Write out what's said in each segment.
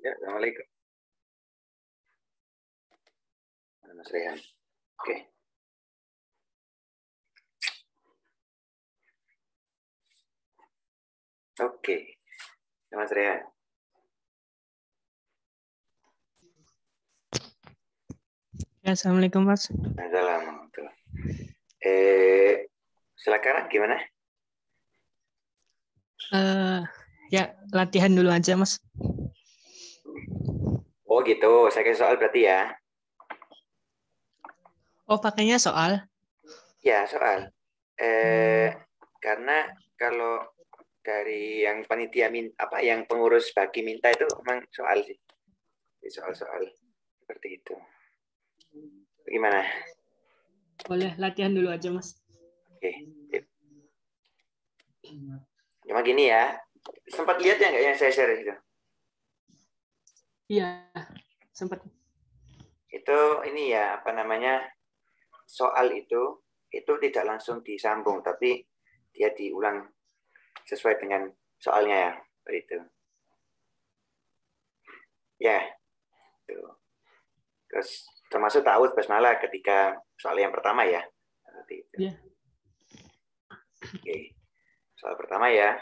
Ya, assalamualaikum. Mas Rehan. Oke. Oke. Mas Rehan. Ya, assalamualaikum Mas. Assalamualaikum. Silakan gimana? Ya latihan dulu aja Mas. Oh gitu, saya kasih soal berarti ya. Oh pakainya soal? Ya soal. Karena kalau dari yang panitia yang pengurus bagi minta itu memang soal sih. Soal-soal seperti itu. Gimana? Boleh latihan dulu aja Mas. Oke. Cuma gini ya. Sempat lihat ya nggak yang saya share itu? Iya, sempat. Itu ini ya apa namanya, soal itu tidak langsung disambung tapi dia diulang sesuai dengan soalnya ya itu ya tuh. Terus termasuk ta'awudz basmalah ketika soal yang pertama ya seperti itu. Ya. Oke, soal pertama ya.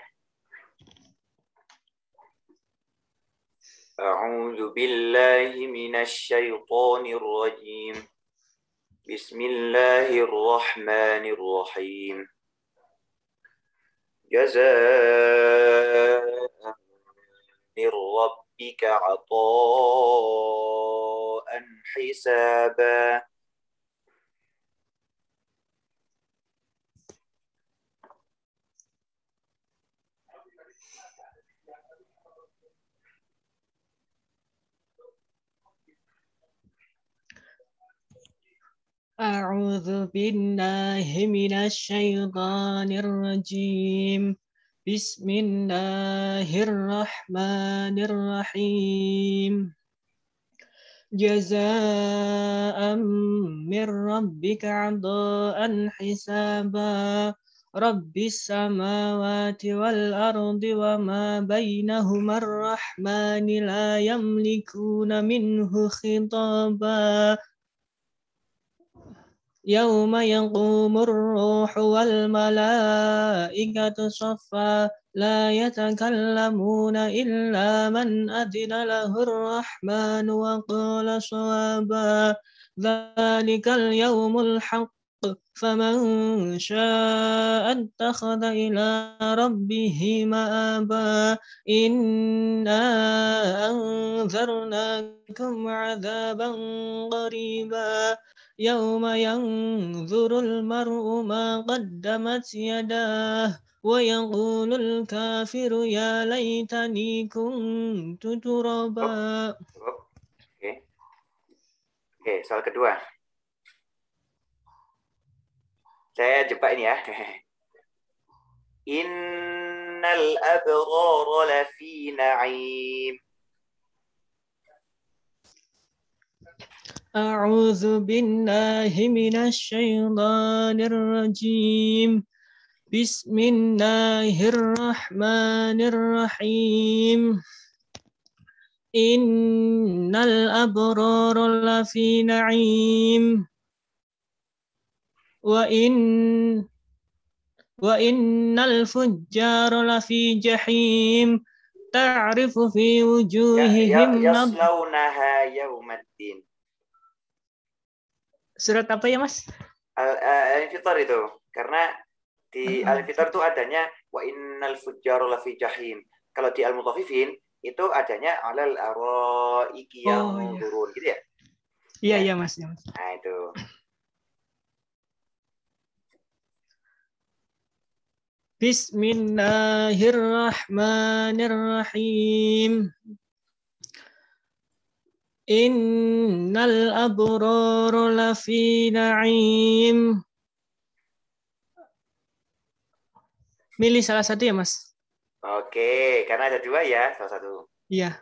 A'udzu billahi minasy syaithanir rajim. Bismillahirrahmanirrahim. Jazaa'an min rabbika 'ataa'an hisaba. A'udzu billahi minasy syaithanir rajim. Bismillahirrahmanirrahim. Jazaa'an min rabbika 'ataa'an hisaba. Rabbis samawati wal ardi wa ma bainahuma ar-rahmani la yamlikuna minhu khitaba. Yauma yaqumur ruhu wal malaikatu saffa la yatakallamuna illa man adina lahur rahmanu wa qala shawaba. Dzalikal yaumul haqq faman syaa'a ittakhadha ila rabbihi ma'aba. Inna anzarnakum 'adzaban qariba. يوم ينظر المرء ما قدمت يداه ويقول الكافر يا ليتني كنت ترابا. Oke, soal kedua. Saya jebak ini ya. Innal abrara lafi na'im. أعوذ بالله من الشيطان الرجيم. بسم الله الرحمن الرحيم. إن الأبرار لفي نعيم وإن الفجار لفي جحيم تعرف في وجوههم yaslaunaha yaumaddin. Surat apa ya Mas? Al-Fitar itu. Karena di Al-Fitar itu adanya wa innal fujjara lafi jahim. Kalau di Al-Mutaffifin itu adanya alal araiki yang turun gitu ya? Iya Mas. Nah itu. Bismillahirrahmanirrahim. Innal abrara lafi na'im. Milih salah satu ya Mas? Oke, karena ada dua ya, salah satu. Iya.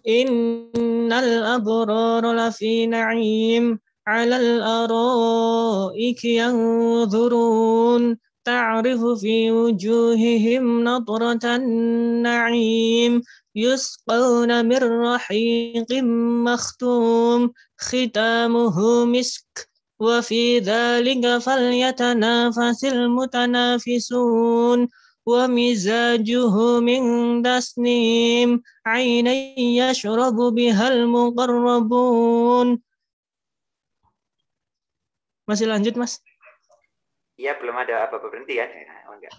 Innal abrara lafi na'im 'alal araiki yanzurun تعرف في وجوههم نضرة النعيم يسقون من رحيق مختوم ختامه مسك وفي ذلك فليتنافس المتنافسون ومزاجه من تسنيم عينا يشرب بها المقربون. Masih lanjut, Mas? Iya, belum ada apa-apa, berhenti kan? Oh, enggak.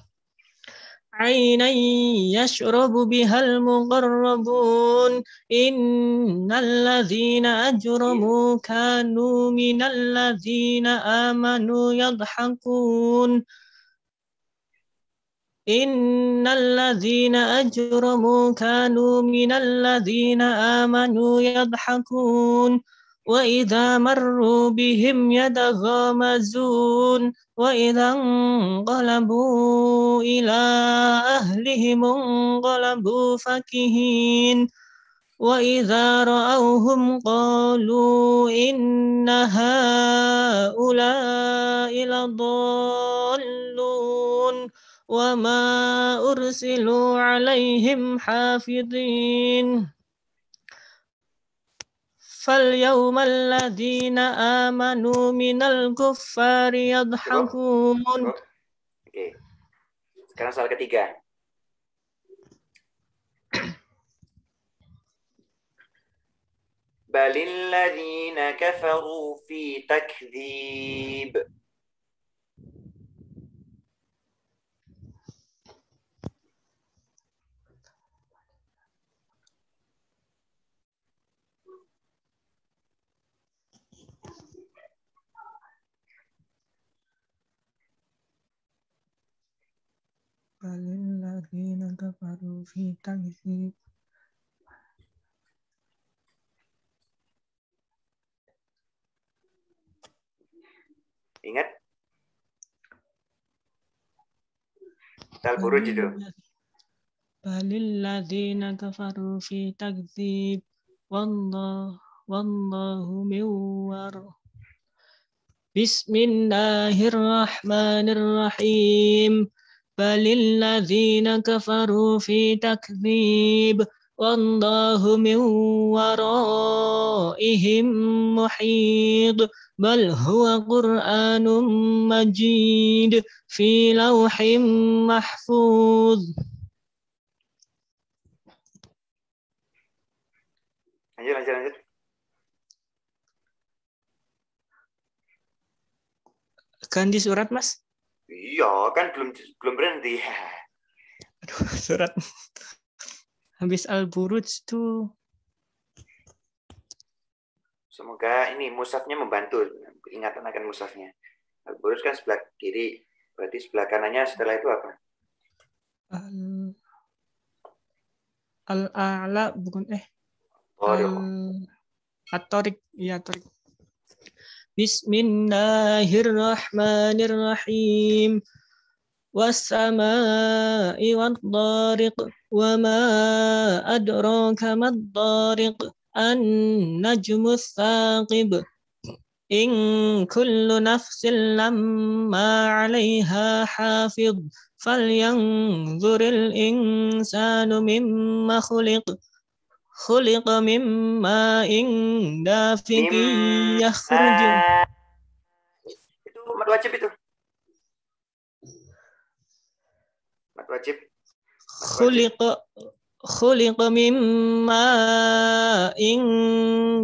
عينا يشرب بها المقربون إن الذين أجرموا كانوا من الذين آمنوا يضحكون إن الذين أجرموا كانوا من الذين آمنوا يضحكون وإذا مروا بهم يتغامزون وإذا انقلبوا إلى أهلهم انقلبوا فكهين وإذا رأوهم قالوا إن هؤلاء لضالون وما أرسلوا عليهم حافظين فاليوم الذين آمنوا من الكفار يضحكون. Oke. Sekarang soal ketiga. Balil ladzina kafaru fi takdzib. Balil ladzina kafaru fi takdzib. Ingat? Al-Buruj itu. Balil ladzina kafaru fi takdzib wallahu min war. Bismillahirrahmanirrahim. Balil ladzina kafaru fi takdzib wallahu min waraihim muhit. Bal huwa Qur'anun majid fi lawhim mahfuz. Lanjut. Ganti surat, Mas? Iya, kan belum berhenti. Aduh, surat. Habis Al-Buruj tuh. Semoga ini mushafnya membantu. Ingatan akan mushafnya. Al-Buruj kan sebelah kiri. Berarti sebelah kanannya setelah itu apa? Al-A'la bukan At-Tariq. Iya, Tariq. Bismillahirrahmanirrahim. Was-samaa'i wat-tariq wa ma adraka mad-tariq an-najmu ats-tsaqib in kullu nafsin lamma 'alaiha hafiz falyanzuril insanu mimma khuliqa mimma dafiqin yakhruju. Itu mat wajib itu. Mat wajib. Khuliqa mimma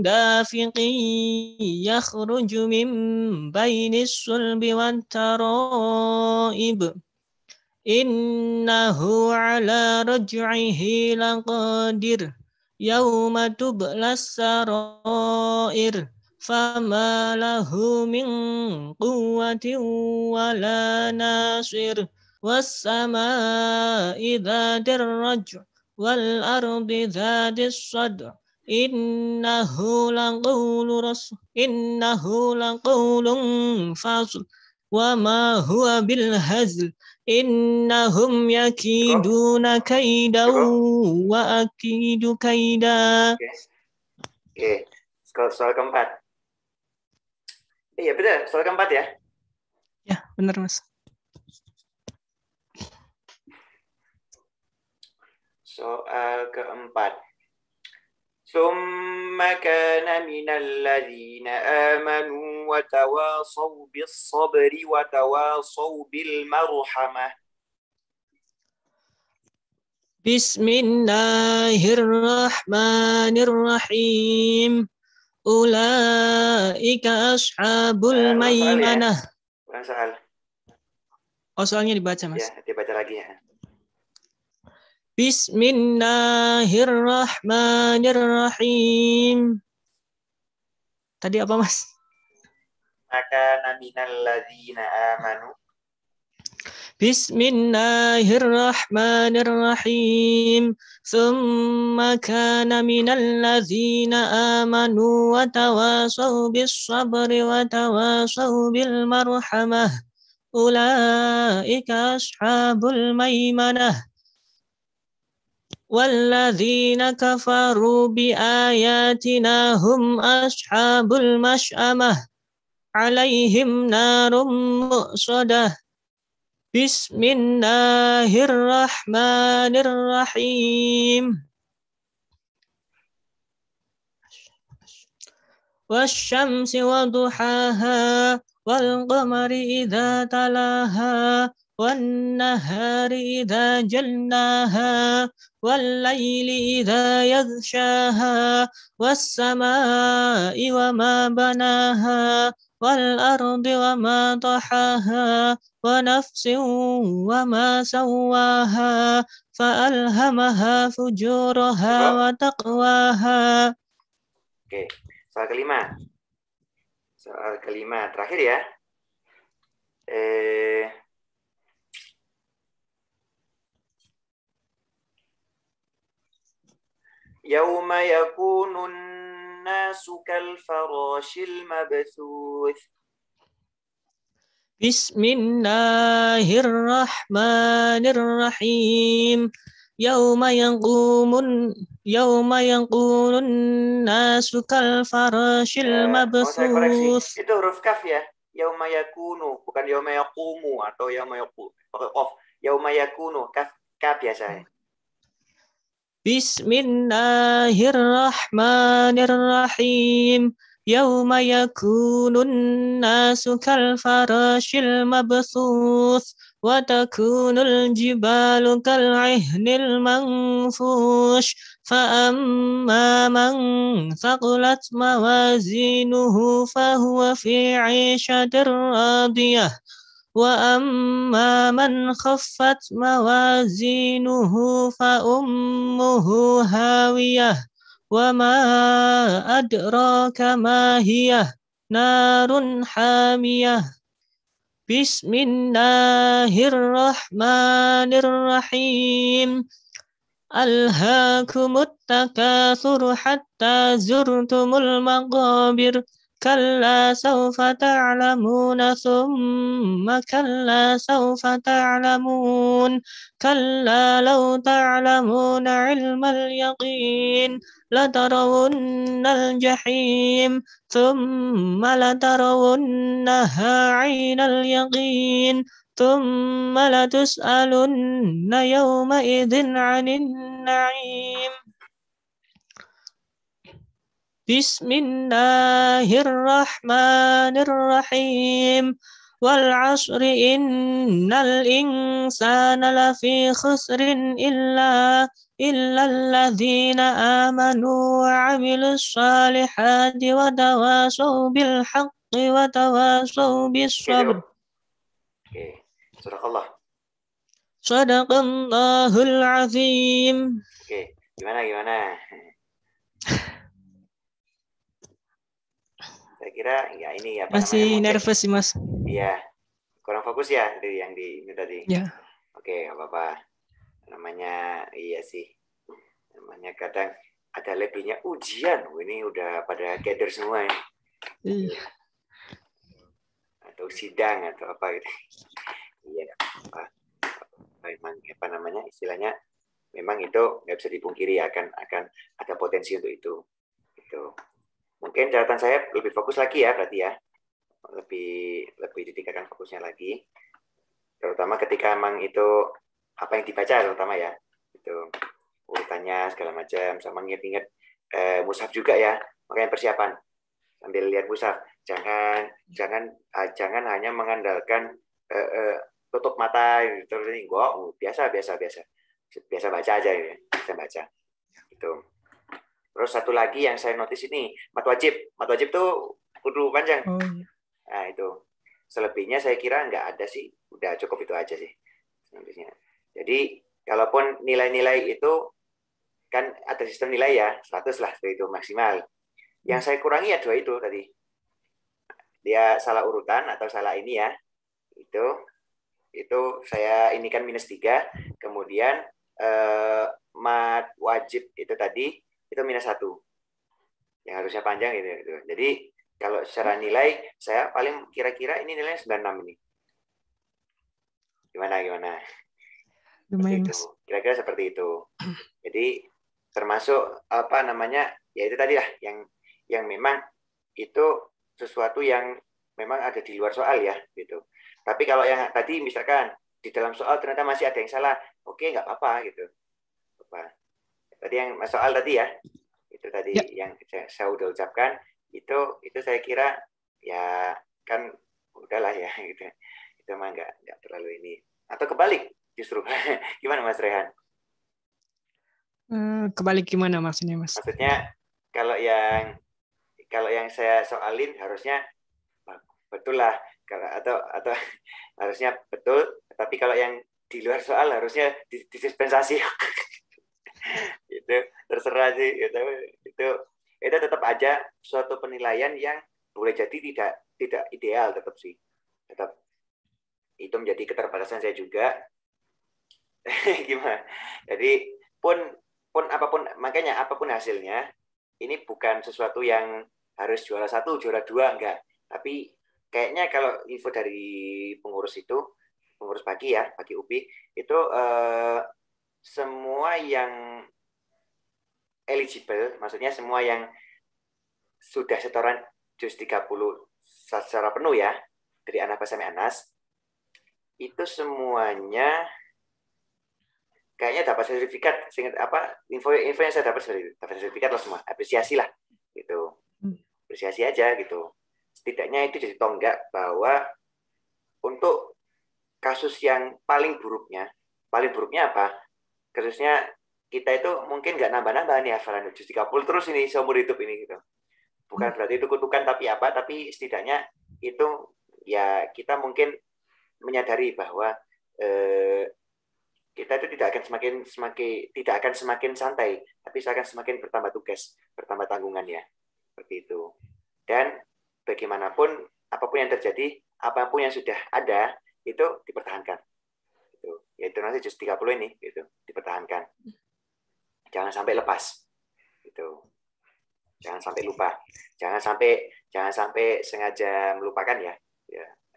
dafiqin yakhruju min bainis sulbi wat taraib. Innahu ala raj'ihi laqadir. Yauma tublas sarair fama lahu min quwwatin wala nasir was-samaa'i dzatir raj' wal ardi dzatis sad'i innahu laqawlun fasl wa ma huwa bil hazl innahum yakiduna kaidan wa akidu kaida. Oke. Soal keempat. Iya betul, soal keempat ya. Ya, benar, Mas. Soal keempat. Summa kana minal ladzina amanu wa tawasaw bis sabri wa tawasaw bil marhamah. Bismillahirrahmanirrahim. Ulaika ashabul maimanah. Ulang soal. Oh, soalnya dibaca, Mas. Ya, dibaca lagi ya. Bismillahirrahmanirrahim. Tadi apa, Mas? Maka minal ladzina amanu. Bismillahirrahmanirrahim. Tsumma kana minal ladzina amanu wa tawasaw bis sabri wa tawasaw bil marhamah. Ulaika ashabul maimanah. Walladzina kafaru bi ayatina hum ashabul mash'amah. Alaihim narum mu'sadah. Bismillahirrahmanirrahim. Wasyamsi wa duhaha wal qamari idza talaha wan nahari idza jallaha wal laili idza yaghshaha was samaa'i wa ma banaha wal ardi wa ma tahaha wa nafsin wa ma sawaha fa alhamaha fujuraha wa taqwaha. Oke, soal kelima. Soal kelima terakhir ya. Yauma yakunun nasu kal farashil mabthuth. Bismillahirrahmanirrahim. Yauma yanqulun nasu kal farashil mabthuth. Saya koreksi. Itu huruf kaf ya. Yauma yakunu, bukan yauma yaqumu atau yauma yaqu. Qaf. Yauma yakunu, kaf biasa. Bismillahirrahmanirrahim. Yauma yakunun nasu kal farashil mabthuth wa takunul jibalu kal ihnil manfush fa amma man thaqulat mawazinuhu fa huwa fi 'ishatir radiyah wa amma man khaffat mawazinuhu fa ummuhu hawiyah wa ma adraka ma hiyah narun hamiyah. Bismillahirrahmanirrahim. Alhaakumut takatsur hatta zurtumul maqabir. Kalla sawfa ta'lamuna thumma kalla sawfa ta'lamun. Kalla law ta'lamuna ilmal yaqin latarawunnal jahim thumma latarawunnaha 'ainal yaqin thumma latus'alunna yawma idzin 'anin na'im. Bismillahirrahmanirrahim. Wal 'asri innal insana lafi khusrin illa alladzina amanu wa 'amilus salihati wa tawasaw bil haqqi wa tawasaw bis sabr. Oke, Sadaqallah. Sadaqallahul azim. Oke, gimana? Saya kira ya ini ya masih nervous sih, Mas. Iya. Kurang fokus ya dari yang ini tadi. Ya. Oke, enggak apa-apa. Namanya iya sih. Namanya kadang ada labelnya ujian. Ini udah pada gather semua ya. Atau sidang atau apa gitu. Iya, apa. Memang apa namanya istilahnya memang itu nggak bisa dipungkiri akan ada potensi untuk itu. Gitu. Mungkin catatan saya lebih fokus lagi ya berarti ya. Lebih ditingkatkan fokusnya lagi. Terutama ketika memang itu apa yang dibaca terutama ya. Itu bacanya segala macam, sama ingat-ingat mushaf juga ya. Makanya persiapan sambil lihat mushaf. Jangan hanya mengandalkan tutup mata terus ini biasa baca aja ya, bisa baca. Gitu. Terus satu lagi yang saya notice ini, mat wajib tuh kudu panjang. Oh, iya. Nah itu selebihnya saya kira nggak ada sih, udah cukup itu aja sih. Jadi kalaupun nilai-nilai itu kan ada sistem nilai ya 100 lah itu maksimal. Yang saya kurangi ya 2 itu tadi. Dia salah urutan atau salah ini ya. Itu saya ini kan -3, kemudian mat wajib itu tadi itu -1. Yang harusnya panjang itu. Jadi kalau secara nilai saya paling kira-kira ini nilainya 96 ini. Gimana? Lumayan, itu. Kira-kira seperti itu. Jadi termasuk apa namanya? Ya itu tadi lah yang memang itu sesuatu yang memang ada di luar soal ya gitu. Tapi kalau yang tadi misalkan di dalam soal ternyata masih ada yang salah, oke nggak apa-apa gitu. Tadi yang soal tadi ya, itu tadi ya. Yang saya udah ucapkan itu saya kira ya kan udahlah ya gitu. Itu mah nggak terlalu ini. Atau kebalik justru. Gimana Mas Rehan? Kebalik gimana maksudnya Mas? Maksudnya kalau yang saya soalin harusnya betul lah, atau harusnya betul, tapi kalau yang di luar soal harusnya dispensasi. Itu terserah sih itu tetap aja suatu penilaian yang boleh jadi tidak ideal tetap sih, tetap itu menjadi keterbatasan saya juga. Gimana? Jadi pun makanya apapun hasilnya ini bukan sesuatu yang harus juara 1, juara 2 enggak, tapi kayaknya kalau info dari pengurus pagi ya, pagi UPI itu semua yang eligible, maksudnya semua yang sudah setoran juz 30 secara penuh ya, dari Anabas sampai Anas, itu semuanya kayaknya dapat sertifikat. Info yang saya dapat sertifikat lah semua, apresiasi lah gitu, apresiasi aja gitu. Setidaknya itu jadi tonggak bahwa untuk kasus yang paling buruknya apa? Kasusnya kita itu mungkin nggak nambah-nambah nih hafalan juz 30 terus ini seumur hidup ini gitu. Bukan berarti itu kutukan tapi setidaknya itu ya kita mungkin menyadari bahwa kita itu tidak akan semakin santai, tapi akan semakin bertambah tugas, bertambah tanggungan ya. Seperti itu. Dan bagaimanapun apapun yang terjadi, apapun yang sudah ada itu dipertahankan. Yaitu nanti juz 30 ini gitu, dipertahankan. Jangan sampai lepas. Gitu. Jangan sampai lupa. Jangan sampai sengaja melupakan ya.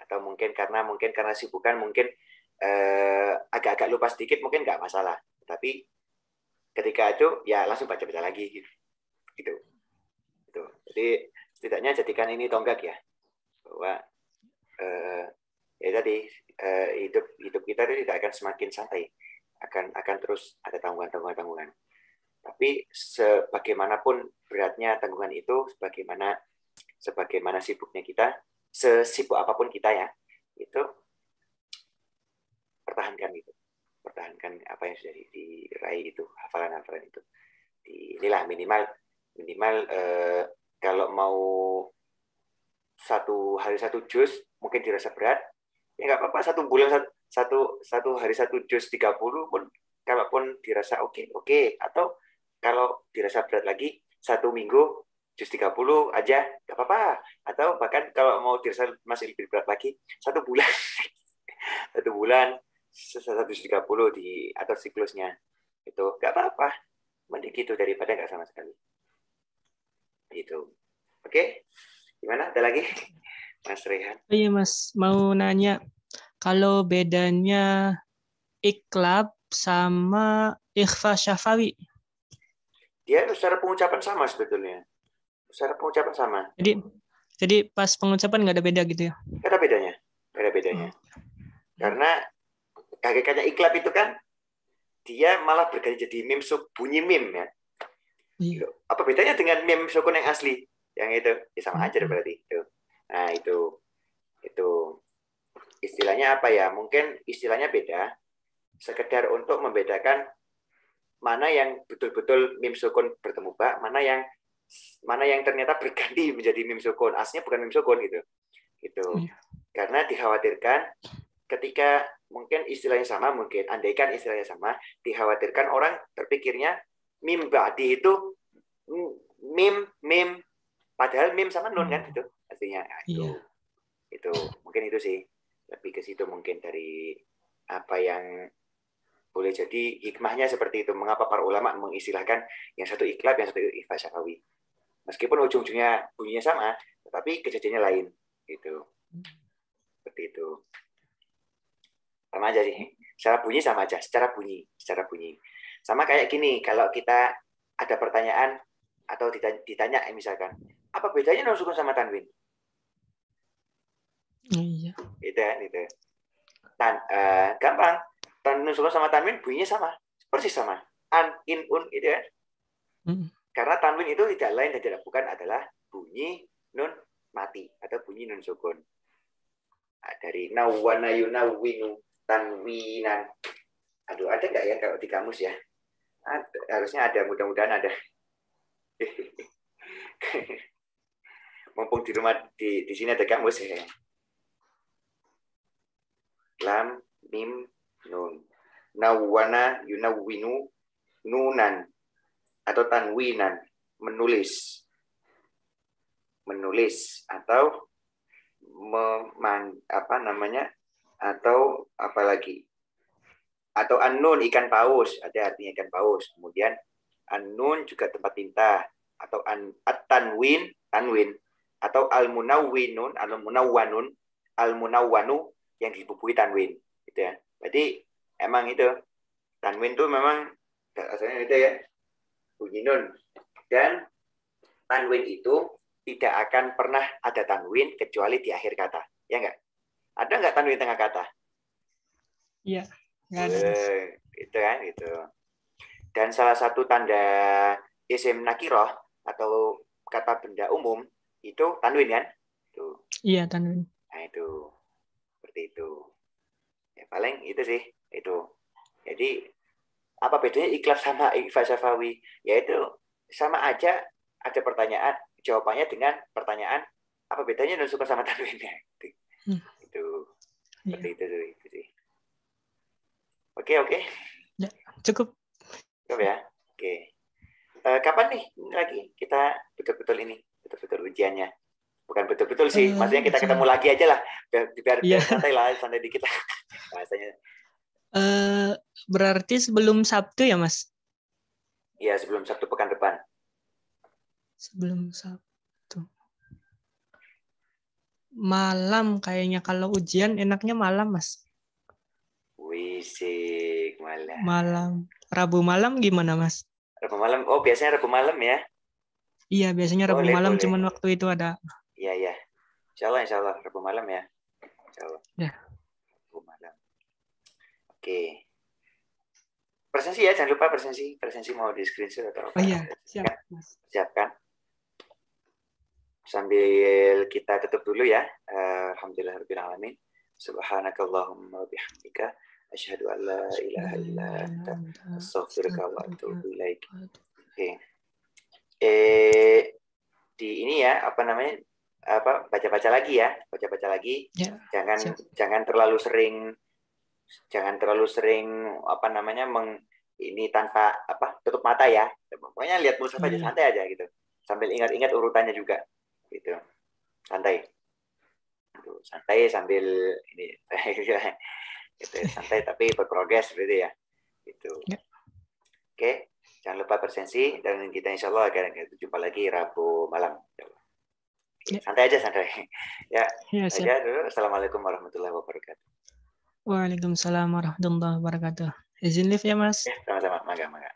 Atau mungkin karena sibukan mungkin agak-agak lupa sedikit mungkin nggak masalah. Tapi ketika itu ya langsung baca-baca lagi gitu. Jadi setidaknya jadikan ini tonggak ya, bahwa ya tadi hidup kita itu tidak akan semakin santai, akan terus ada tanggungan. Tapi sebagaimanapun beratnya tanggungan itu, sebagaimana sibuknya kita, sesibuk apapun kita ya, itu pertahankan apa yang sudah diraih itu, hafalan itu. Inilah minimal kalau mau satu hari 1 juz mungkin dirasa berat, ya nggak apa-apa, 1 bulan satu hari 1 juz 30 pun kalaupun dirasa oke, atau kalau dirasa berat lagi 1 minggu juz 30 aja nggak apa-apa, atau bahkan kalau mau dirasa masih lebih berat lagi 1 bulan 1 bulan 1 juz 30 atur siklusnya itu nggak apa-apa, mending gitu daripada nggak sama sekali itu. Oke, gimana, ada lagi Mas Rehan? Oh iya Mas, mau nanya kalau bedanya iklab sama ikhfa syafawi. Dia secara pengucapan sama sebetulnya. Secara pengucapan sama. Jadi pas pengucapan nggak ada beda gitu ya? Nggak ada bedanya. Karena hakikatnya iklab itu kan dia malah berganti jadi mim bunyi mim ya. Iya. Apa bedanya dengan mim sukun yang asli? Yang itu ya sama aja berarti. Itu. Nah, itu istilahnya apa ya? Mungkin istilahnya beda. Sekedar untuk membedakan mana yang betul-betul mim sukun bertemu ba, mana yang ternyata berganti menjadi mim sukun. Aslinya bukan mim sukun gitu. Gitu. Iya. Karena dikhawatirkan ketika mungkin istilahnya sama, mungkin andaikan istilahnya sama, dikhawatirkan orang terpikirnya mim ba'di itu mim padahal mim sama nun kan itu artinya. Nah, itu mungkin itu sih, lebih ke situ mungkin dari apa yang boleh jadi hikmahnya seperti itu. Mengapa para ulama mengistilahkan yang satu iklab, yang satu ikhfa syafawi. Meskipun ujung-ujungnya bunyinya sama, tetapi kejadiannya lain gitu. Seperti itu. Sama aja sih. Secara bunyi sama aja, secara bunyi. Sama kayak gini, kalau kita ada pertanyaan atau ditanya misalkan, apa bedanya nun sukun sama tanwin? Iya. Gitu. Gampang. Nun sukun sama tanwin bunyinya sama, persis sama. An, in, un, gitu ya. Karena tanwin itu tidak lain dan tidak bukan adalah bunyi nun mati atau bunyi nun sukun. Dari nawwana yunawwinu tanwinan. Aduh, ada nggak ya kalau di kamus ya? Harusnya ada, mudah-mudahan ada. Mumpung di rumah di sini ada kamus ya. Lam, mim, nun. Nawwana yunawwinu nunan atau tanwinan, menulis atau atau apa lagi, atau annun ikan paus, ada artinya ikan paus. Kemudian annun juga tempat tinta, atau at-tanwin atau al-munawwinun, al-munawwanu yang dibubui tanwin gitu ya. Jadi emang itu tanwin itu memang asalnya itu ya bunyi nun, dan tanwin itu tidak akan pernah ada tanwin kecuali di akhir kata, ya enggak? Ada enggak tanwin tengah kata? Iya, enggak ada. Itu kan itu. Dan salah satu tanda isim nakiroh atau kata benda umum itu tanwin kan? Itu. Iya, tanwin. Nah, itu. Seperti itu. Ya, paling itu sih, itu. Jadi apa bedanya ikhlas sama ikhfa syafawi? Yaitu sama aja, ada pertanyaan, jawabannya dengan pertanyaan apa bedanya nun sukun sama tanwinnya. Itu. Seperti itu sih. Oke. Ya, cukup ya. Oke. Kapan nih lagi kita betul-betul ujiannya? Bukan betul-betul sih, maksudnya kita ketemu lagi aja lah, biar santai dikit lah bahasanya. Berarti sebelum Sabtu ya, Mas? Iya, sebelum Sabtu pekan depan. Sebelum Sabtu. Malam kayaknya, kalau ujian enaknya malam, Mas. Wisik, malam. Malam. Rabu malam gimana, Mas? Rabu malam. Oh, biasanya Rabu malam ya? Iya, biasanya Rabu malam, cuman waktu itu ada. Iya. Insya Allah Rabu malam ya. Insya Allah. Ya. Rabu malam. Oke. Presensi ya, jangan lupa presensi. Presensi mau di screenshot atau apa? Oh iya, siap. Mas. Siapkan. Sambil kita tutup dulu ya. Alhamdulillahirabbil alamin. Subhanakallahumma wa bihamdika asyhadu an la ilaha illa anta astaghfiruka wa atubu ilaik. Oke. Di ini ya, baca-baca lagi ya. Ya, jangan terlalu sering ini tanpa tutup mata ya. Pokoknya lihat mushaf aja, santai aja gitu. Sambil ingat-ingat urutannya juga. Gitu. Santai sambil ini gitu, santai tapi berprogres gitu ya. Gitu. Oke, jangan lupa presensi, dan kita insya Allah akan jumpa lagi Rabu malam. Santai aja. Ya, saja dulu. Assalamualaikum warahmatullahi wabarakatuh. Waalaikumsalam warahmatullahi wabarakatuh. Izin live ya, Mas. Ya, sama-sama. Mangga.